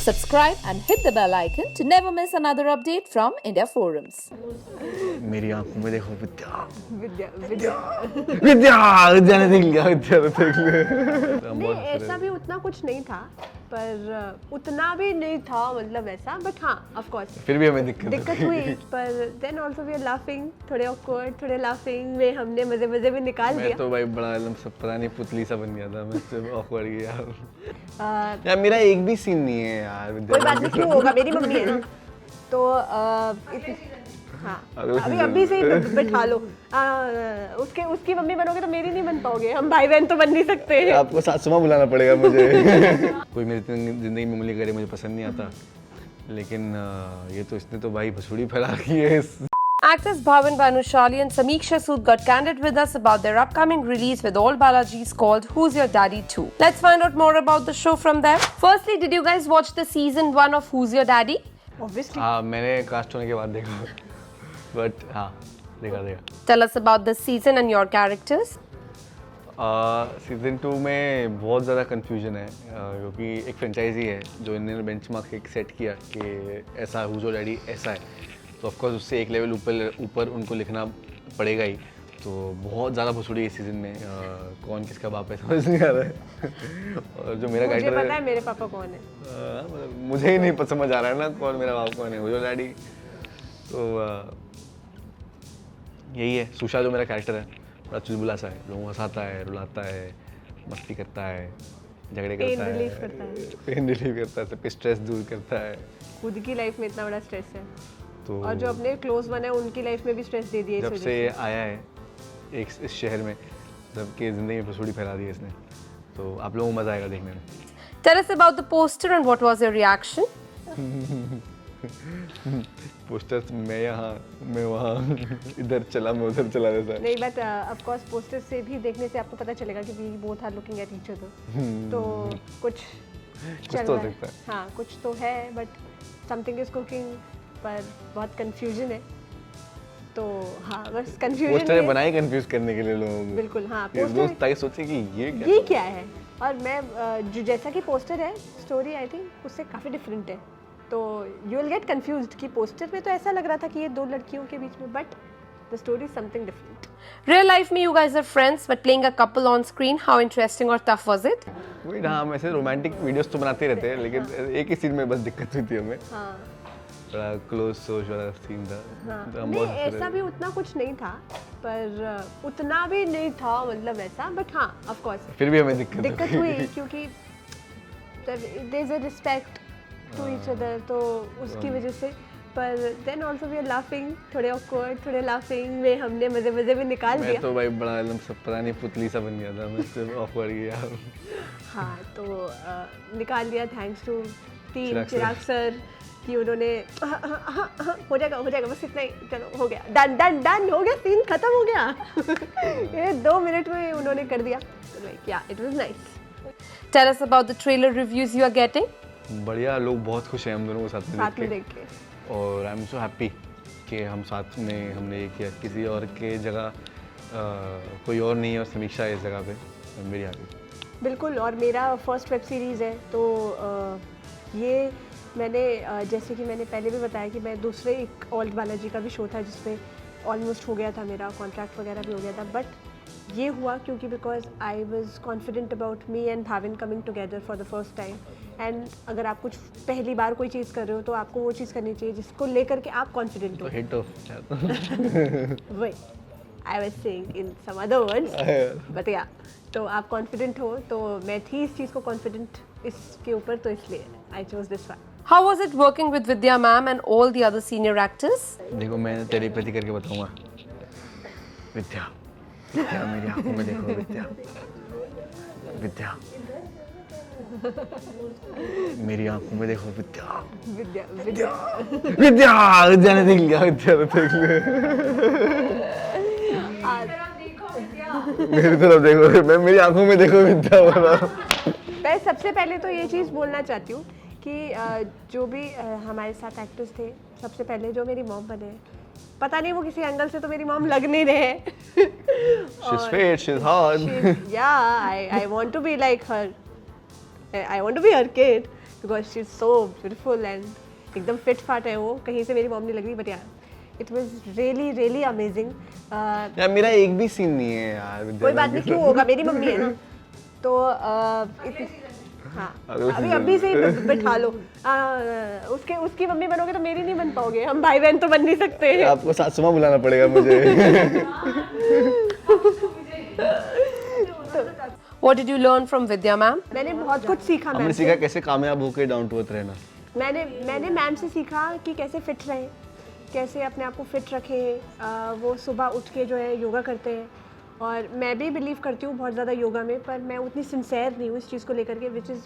Subscribe and hit the bell icon to never miss another update from India Forums. मेरी आंखों में देखो विद्या विद्या विद्या विद्या ने देख लिया, विद्या ने देख लिया। नहीं, ऐसा भी उतना कुछ नहीं था, पर उतना भी नहीं था, मतलब ऐसा, बट हाँ ऑफ कोर्स फिर भी हमें दिक्कत हुई। पर then also we are laughing, थोड़े ऑकवर्ड, थोड़े लाफिंग में हमने मजे मजे में निकाल मैं दिया। तो भाई बड़ा एकदम सब पता नहीं पुतली सा बन गया था, मैं सिर्फ ऑकवर्ड गया यार। मेरा एक भी सीन नहीं है यार विद्या। कोई बात नहीं, क्यों होगा, मेरी मम्मी है ना। तो हाँ, अभी से ही बैठा लो। उसकी मम्मी बनोगे तो मेरी नहीं बन पाओगे, हम भाई बहन तो बन नहीं सकते। आपको सासुमा बुलाना पड़ेगा मुझे। कोई मेरी जिंदगी में उंगली करे मुझे पसंद नहीं आता, लेकिन ये तो इसने तो भाई भसुड़ी फैला रखी है। Actors Bhavan Bhanushali and Samiksha Sood got candid with us about their upcoming release with all Balajis called Who's Your Daddy 2. Let's find out more about the show from them. Firstly, did you guys watch the season 1 of Who's Your Daddy? Obviously. हाँ, मैंने cast होने के बाद देखा, but हाँ देखा। Tell us about the season and your characters. Season 2 में बहुत ज़्यादा कन्फ्यूजन है, क्योंकि एक फ्रेंचाइजी है जो इन्होंने बेंचमार्क एक सेट किया कि ऐसा हुज़ योर डैडी ऐसा है, तो ऑफकोर्स उससे एक लेवल ऊपर उनको लिखना पड़ेगा ही। तो बहुत ज़्यादा भसुड़ी है इस सीज़न में, कौन किसका बाप है समझ नहीं आ रहा है। और जो मेरा मुझे कैरेक्टर पता है मेरे पापा कौन है। मतलब मुझे ही नहीं समझ आ रहा है ना कौन मेरा बाप कौन है, हुज़ योर डैडी। तो यही है। सुशा जो मेरा कैरेक्टर है बड़ा चुलबुला सा है, लोगों को हंसाता है, रुलाता है, मस्ती करता है, झगड़े करता है, पेन रिलीफ करता है, सबके स्ट्रेस दूर करता है। खुद की लाइफ में इतना बड़ा स्ट्रेस है, तो और जो अपने क्लोज वन है उनकी लाइफ में भी स्ट्रेस दे दिया जब से आया है इस शहर में, सबके ज़िंदगी में भसुड़ी फैला दी है इसने। तो आप लोगों को मज़ा आएगा देखने में। Tell us about the poster and what was your reaction? Posters मैं यहाँ मैं वहाँ, इधर चला मैं उधर चला जैसा। नहीं, बट ऑफ कोर्स पोस्टर से भी देखने से आपको पता चलेगा कि we both are looking at each other. तो कुछ चल तो रहा सकता है। हाँ, कुछ तो है, बट समथिंग इज कुकिंग, पर बहुत कंफ्यूजन है। तो हाँ, बस कंफ्यूजन पोस्टर बनाए कंफ्यूज करने के लिए लोगों को। बिल्कुल हाँ, पोस्टर ताकि सोचे कि ये क्या है। और मैं जो जैसा कि पोस्टर है, स्टोरी आई थिंक उससे काफ़ी डिफरेंट है, तो यू विल गेट कंफ्यूज्ड कि पोस्टर में तो ऐसा लग रहा था कि ये दो लड़कियों के बीच में, but the story is something different. Real life में you guys are friends, but playing a couple on screen, how interesting or tough was it? वही हाँ, हम ऐसे रोमांटिक वीडियोस तो बनाते रहते हैं, लेकिन एक ही सीन में बस दिक्कत हुई थी हमें। हाँ बड़ा क्लोज सोच वाला सीन था। हाँ, तो हम नहीं बहुत हंस रहे ऐसा भी उतना कुछ नहीं था, पर उतना भी नहीं था, मतलब ऐसा, बट हाँ ऑफ कोर्स फिर भी हमें दिक्कत हुई, क्योंकि there is a respect to each other, तो उसकी वजह से। पर then also we are laughing, थोड़े ऑकवर्ड, थोड़े लाफिंग में हमने मजे मजे में निकाल मैं दिया। तो भाई बड़ा एकदम सब पता नहीं पुतली सा बन गया था, मैं सिर्फ ऑकवर्ड गया। हाँ, तो निकाल दिया thanks to team Chirag Chirag sir, कि उन्होंने हो जाएगा बस इतना ही, चलो हो गया, डन हो गया, सीन खत्म हो गया। ये 2 मिनट में उन्होंने कर दिया, तो लाइक या it was nice. Tell us about the trailer reviews you are getting. बढ़िया, लोग बहुत खुश हैं हम दोनों को साथ में देख के, और आई एम सो हैप्पी कि हम साथ में हमने ये किया। किसी और के जगह कोई और नहीं है, और समीक्षा है इस जगह पे, मेरी हैप्पी। बिल्कुल। और मेरा फर्स्ट वेब सीरीज़ है, तो ये मैंने जैसे कि मैंने पहले भी बताया कि मैं दूसरे एक ओल्ड बालाजी का भी शो था जिसमें ऑलमोस्ट हो गया था, मेरा कॉन्ट्रैक्ट वगैरह भी हो गया था, बट ये हुआ क्योंकि because I was confident about me and Bhavin coming together for the first time. And अगर आप कुछ पहली बार कोई चीज़ कर रहे हो तो आपको वो चीज़ करनी चाहिए जिसको लेकर के आप कॉन्फिडेंट हो। हिट ऑफ वही I was saying in some other words, but yeah, तो आप कॉन्फिडेंट हो, तो मैं थी इस चीज़ को कॉन्फिडेंट इसके ऊपर, तो इसलिए I chose this one. How was it working with Vidya ma'am and all the other senior actors? देखो मैं टेलीपैथी करके बताऊंगा। विद्या विद्या मेरी आंखों में देखो, विद्या विद्या मेरी आंखों में देखो, विद्या विद्या विद्या विद्या ने देख लिया, विद्या ने देख लिया। मेरी तरफ देखो, मैं मेरी आंखों में देखो, विद्या बोला। मैं सबसे पहले तो ये चीज़ बोलना चाहती हूँ कि जो भी हमारे साथ एक्टर्स थे, सबसे पहले जो मेरी मॉम बने, पता नहीं वो किसी एंगल से तो मेरी मॉम लग नहीं रहे। She's fit, she's hot. Yeah, I want to be like her. I want to be her kid. Because she is so beautiful and एकदम फिट फाट है वो, कहीं से मेरी मॉम नहीं लग रही, बट यार it was really really amazing. यार मेरा एक भी सीन नहीं है यार कोई बात नहीं, क्यों होगा, मेरी मम्मी है ना, तो हाँ अभी से ही बिठा लो। उसकी मम्मी बनोगे तो मेरी नहीं बन पाओगे, हम भाई बहन तो बन नहीं सकते। आपको सासुमा बुलाना पड़ेगा मुझे। What did you learn from Vidya ma'am? मैंने बहुत कुछ सीखा हमने मैम सीखा कैसे कामयाब होकर डाउन टू अर्थ रहना। मैंने मैम से सीखा कि कैसे फिट रहें, कैसे अपने आप को फिट रखें। वो सुबह उठ के जो है योगा करते हैं, और मैं भी बिलीव करती हूँ बहुत ज़्यादा योगा में, पर मैं उतनी सिंसेयर नहीं हूँ इस चीज़ को लेकर के, which is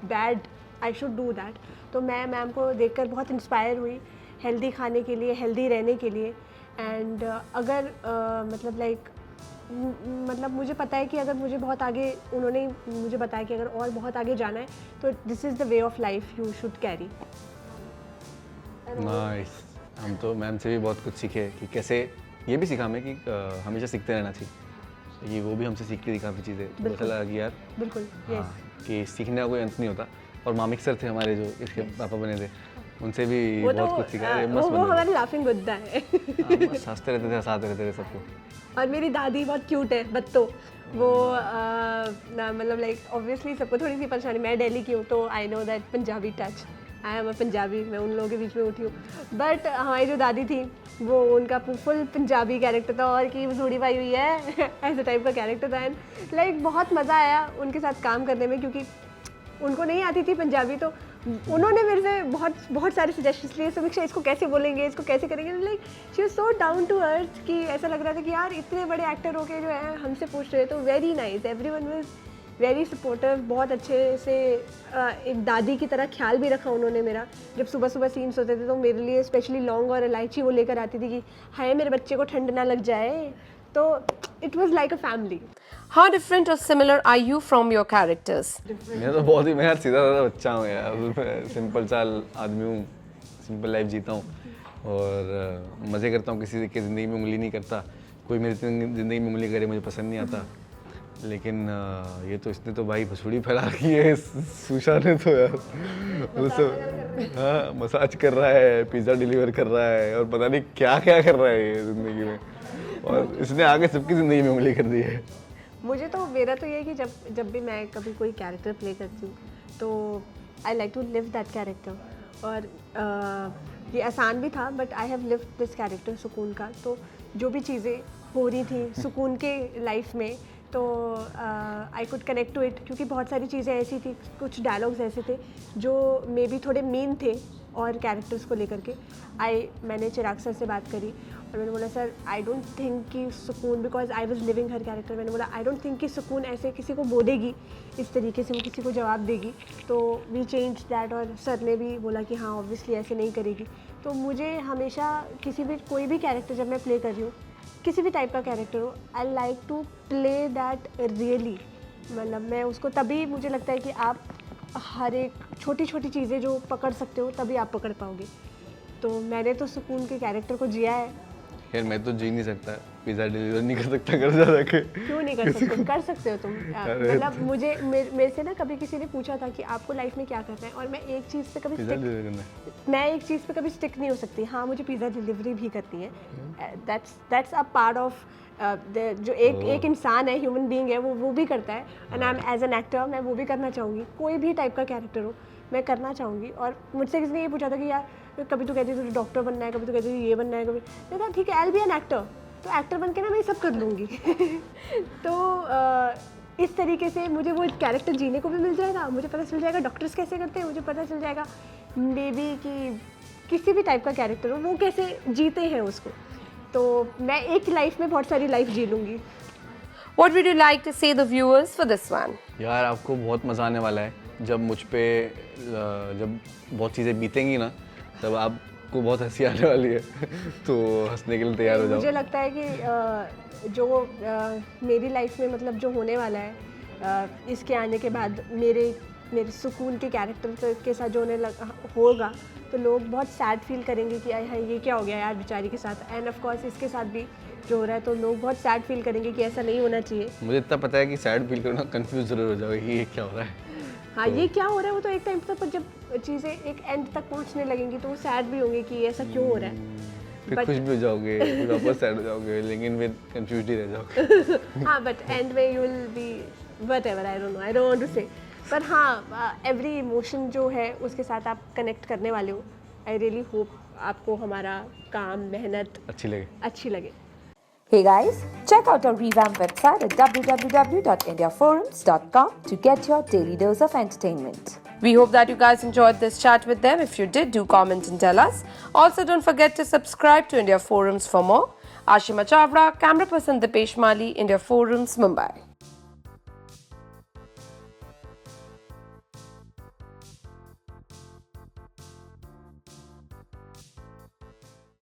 bad, I should do that. तो मैं मैम को देखकर बहुत इंस्पायर हुई हेल्दी खाने के लिए, हेल्दी रहने के लिए। एंड अगर मतलब मुझे पता है कि अगर मुझे बहुत आगे, उन्होंने मुझे बताया कि अगर और बहुत आगे जाना है तो this is the way of life you should carry. Nice. हम तो मैम से भी बहुत कुछ सीखे कि कैसे, ये भी सीखा हमें कि हमेशा सीखते रहना चाहिए, कि वो भी हमसे सीखती थी काफ़ी चीज़ें। तो अच्छा लगा कि यार बिल्कुल हाँ, कि सीखने का कोई अंत नहीं होता। और मामिक सर थे हमारे जो इसके पापा बने थे, उनसे भी बहुत कुछ सीखा। वो हमारे लाफिंग बुद्धा है। बस हंसते रहते थे, हंसाते रहते थे सबको। और मेरी दादी बहुत क्यूट है, बत्तो। वो मतलब लाइक ऑब्वियसली सबको थोड़ी सी परेशानी, मैं दिल्ली की हूँ तो I know that Punjabi touch, I am a Punjabi, मैं उन लोगों के बीच में उठी हूँ। बट हमारी जो दादी थी वो, उनका फुल पंजाबी कैरेक्टर था, और कि जोड़ी पाई हुई है ऐसे टाइप का कैरेक्टर था। एंड लाइक बहुत मज़ा आया उनके साथ काम करने में, क्योंकि उनको नहीं आती थी पंजाबी, तो उन्होंने मेरे से बहुत सारे सजेशंस लिए, समीक्षा इसको कैसे बोलेंगे, इसको कैसे करेंगे। Like she was so down to earth कि ऐसा लग रहा था कि यार इतने बड़े एक्टर होके जो है हमसे पूछ रहे, तो very nice, everyone was very supportive. बहुत अच्छे से एक दादी की तरह ख्याल भी रखा उन्होंने मेरा। जब सुबह सुबह सीन्स होते थे तो मेरे लिए स्पेशली लौंग और इलायची वो लेकर आती थी कि हाय मेरे बच्चे को ठंड ना लग जाए। तो it was like a family. How different or similar are you from your characters? मैं तो बहुत ही, मैं यार सीधा साधा बच्चा हूँ यार, सिंपल सा आदमी हूँ, सिंपल लाइफ जीता हूँ और मज़े करता हूँ, किसी के ज़िंदगी में उंगली नहीं करता। कोई मेरी ज़िंदगी में उंगली करे मुझे पसंद नहीं आता। लेकिन ये तो, इसने तो भाई भसुड़ी फैला रखी है सुशा ने तो यार, उससे हाँ मसाज कर रहा है, पिज़्ज़ा डिलीवर कर रहा है, और पता नहीं क्या क्या कर रहा है ये ज़िंदगी में, और इसने आगे सबकी ज़िंदगी में उंगली कर दी है। मुझे तो, मेरा तो ये है कि जब भी मैं कभी कोई कैरेक्टर प्ले करती हूँ तो I like to live that character. और ये आसान भी था, but I have lived this character सुकून का। तो जो भी चीज़ें हो रही थी सुकून के लाइफ में, तो I could connect to it, क्योंकि बहुत सारी चीज़ें ऐसी थी, कुछ डायलॉग्स ऐसे थे जो मे बी थोड़े मीन थे और कैरेक्टर्स को लेकर के। मैंने चिराग सर से बात करी और मैंने बोला सर आई डोंट थिंक कि सुकून, because I was living her character, मैंने बोला आई डोंट थिंक कि सुकून ऐसे किसी को बोलेगी, इस तरीके से वो किसी को जवाब देगी। तो वी चेंज दैट, और सर ने भी बोला कि हाँ ऑब्वियसली ऐसे नहीं करेगी। तो मुझे हमेशा किसी भी, कोई भी कैरेक्टर जब मैं प्ले कर रही हूँ, किसी भी टाइप का कैरेक्टर हो, I like to play that really. मतलब मैं उसको, तभी मुझे लगता है कि आप हर एक छोटी छोटी चीज़ें जो पकड़ सकते हो तभी आप पकड़ पाओगे। तो मैंने तो सुकून के कैरेक्टर को जिया है। यार मैं तो जी नहीं सकता, पिज़्ज़ा डिलीवर नहीं कर सकता घर जा के। क्यों नहीं कर सकते? कर सकते हो तुम। मतलब मुझे, मेरे से ना कभी किसी ने पूछा था कि आपको लाइफ में क्या करना है, और मैं एक चीज़ पे कभी स्टिक नहीं हो सकती। हाँ मुझे पिज़्ज़ा डिलीवरी भी करनी है, दैट्स अ पार्ट ऑफ जो एक इंसान है, ह्यूमन बीइंग है, वो भी करता है। And I am as an actor, मैं वो भी करना चाहूँगी। कोई भी टाइप का कैरेक्टर हो मैं करना चाहूँगी। और मुझसे किसी ने ये पूछा था कि यार कभी तो कहती है तुझे डॉक्टर बनना है, कभी तो कहती है ये बनना है, कभी मैं कहा ठीक है I will be an actor, तो एक्टर बन के ना मैं ये सब कर लूँगी। तो इस तरीके से मुझे वो कैरेक्टर जीने को भी मिल जाएगा, मुझे पता चल जाएगा डॉक्टर्स कैसे करते हैं, मुझे पता चल जाएगा मे बी कि किसी भी टाइप का कैरेक्टर हो वो कैसे जीते हैं उसको। तो मैं एक लाइफ में बहुत सारी लाइफ जी लूँगी। What would you like to say the viewers for this one? यार आपको बहुत मज़ा आने वाला है जब मुझ पे, जब बहुत चीज़ें बीतेंगी ना, तब आपको बहुत हंसी आने वाली है। तो हंसने के लिए तैयार हो जाओ। मुझे लगता है कि जो मेरी लाइफ में मतलब जो होने वाला है इसके आने के बाद, मेरे सुकून के कैरेक्टर के साथ जो होगा, तो लोग बहुत सैड फील करेंगे कि हाय ये क्या हो गया यार बेचारी के साथ। एंड ऑफ कोर्स इसके साथ भी जो हो रहा है, तो लोग बहुत सैड फील करेंगे कि ऐसा नहीं होना चाहिए। मुझे इतना पता है कि सैड फील करना, कंफ्यूज जरूर हो जाओगे कि ये क्या हो रहा है। हाँ ये क्या हो रहा है वो तो एक टाइम तक, पर जब चीज़ें एक एंड तक पहुंचने लगेंगी तो वो सैड भी होंगे कि ऐसा क्यों हो रहा है। फिर But- खुश भी हो जाओगे, फिर वापस सैड हो जाओगे, लेकिन फिर कंफ्यूज ही रह जाओगे। हाँ बट एंड में you will be whatever, I don't know, I don't want to say, पर हाँ एवरी इमोशन जो है उसके साथ आप कनेक्ट करने वाले हो। आई रियली होप आपको हमारा काम, मेहनत अच्छी लगे। Hey guys, check out our revamped website at www.indiaforums.com to get your daily dose of entertainment. We hope that you guys enjoyed this chat with them. If you did, do comment and tell us. Also, don't forget to subscribe to India Forums for more. Ashima Chavra, camera person Dipesh Mali, India Forums, Mumbai.